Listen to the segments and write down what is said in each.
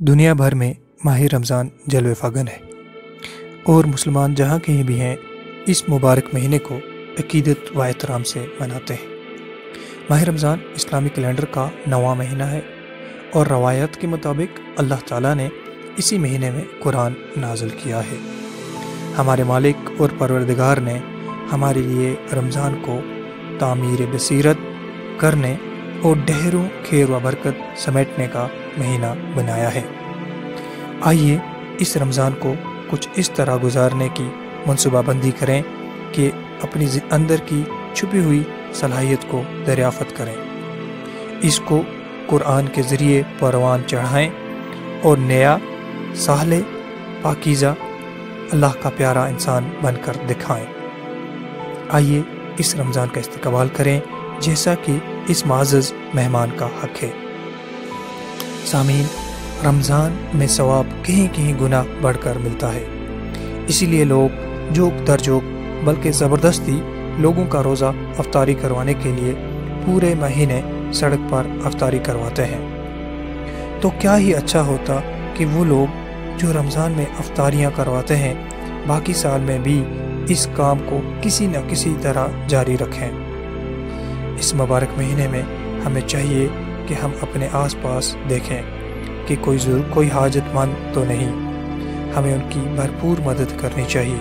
दुनिया भर में माह रमज़ान जलवे फ़गन है और मुसलमान जहाँ कहीं भी हैं इस मुबारक महीने को अकीदत व एहतराम से मनाते हैं। माह रमज़ान इस्लामी कैलेंडर का 9वां महीना है और रवायत के मुताबिक अल्लाह ताला ने इसी महीने में कुरान नाज़िल किया है। हमारे मालिक और परवरदिगार ने हमारे लिए रमज़ान को तामीर बसीरत करने और ढेरों खैर व बरकत समेटने का महीना बनाया है। आइए इस रमज़ान को कुछ इस तरह गुजारने की मनसूबाबंदी करें कि अपनी अंदर की छुपी हुई सलाहियत को दरियाफ़त करें, इसको कुरान के ज़रिए परवान चढ़ाएं और नया साले पाकीज़ा अल्लाह का प्यारा इंसान बनकर दिखाएं। आइए इस रमज़ान का इस्तकबाल करें जैसा कि इस माज़ज़ मेहमान का हक है। सामीन, रमज़ान में सवाब कहीं कहीं गुना बढ़कर मिलता है, इसीलिए लोग जोक दर जोक बल्कि ज़बरदस्ती लोगों का रोज़ा अफ्तारी करवाने के लिए पूरे महीने सड़क पर अफ्तारी करवाते हैं। तो क्या ही अच्छा होता कि वो लोग जो रमज़ान में अफ्तारियाँ करवाते हैं बाकी साल में भी इस काम को किसी न किसी तरह जारी रखें। इस मुबारक महीने में हमें चाहिए कि हम अपने आसपास देखें कि कोई हाजतमंद तो नहीं, हमें उनकी भरपूर मदद करनी चाहिए।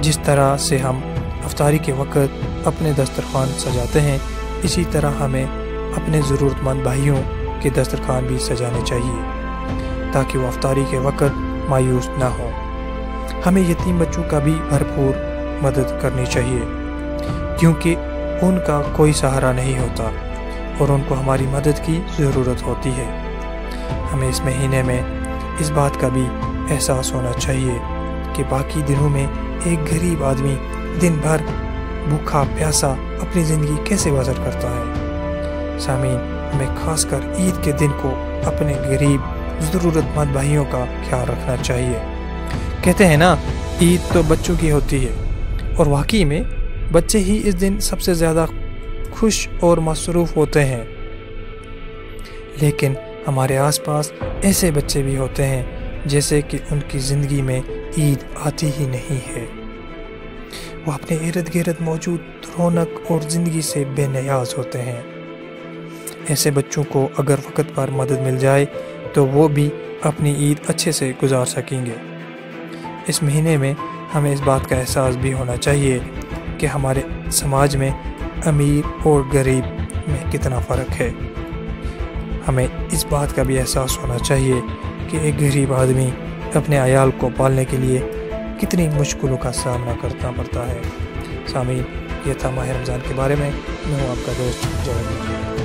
जिस तरह से हम अफ्तारी के वक़्त अपने दस्तरखान सजाते हैं, इसी तरह हमें अपने ज़रूरतमंद भाइयों के दस्तरखान भी सजाने चाहिए ताकि वो अफ्तारी के वक़्त मायूस ना हो। हमें यतीम बच्चों का भी भरपूर मदद करनी चाहिए क्योंकि उनका कोई सहारा नहीं होता और उनको हमारी मदद की ज़रूरत होती है। हमें इस महीने में इस बात का भी एहसास होना चाहिए कि बाकी दिनों में एक गरीब आदमी दिन भर भूखा प्यासा अपनी ज़िंदगी कैसे बसर करता है। सामीन, हमें खासकर ईद के दिन को अपने गरीब ज़रूरतमंद भाइयों का ख्याल रखना चाहिए। कहते हैं ना, ईद तो बच्चों की होती है और वाकई में बच्चे ही इस दिन सबसे ज़्यादा खुश और मसरूफ़ होते हैं, लेकिन हमारे आसपास ऐसे बच्चे भी होते हैं जैसे कि उनकी ज़िंदगी में ईद आती ही नहीं है। वो अपने इर्द गिर्द मौजूद रौनक और ज़िंदगी से बेनियाज होते हैं। ऐसे बच्चों को अगर वक़्त पर मदद मिल जाए तो वो भी अपनी ईद अच्छे से गुजार सकेंगे। इस महीने में हमें इस बात का एहसास भी होना चाहिए कि हमारे समाज में अमीर और गरीब में कितना फ़र्क है। हमें इस बात का भी एहसास होना चाहिए कि एक गरीब आदमी अपने अयाल को पालने के लिए कितनी मुश्किलों का सामना करना पड़ता है। सामीन, ये था माह रमज़ान के बारे में। मैं हूँ आपका दोस्त जवान।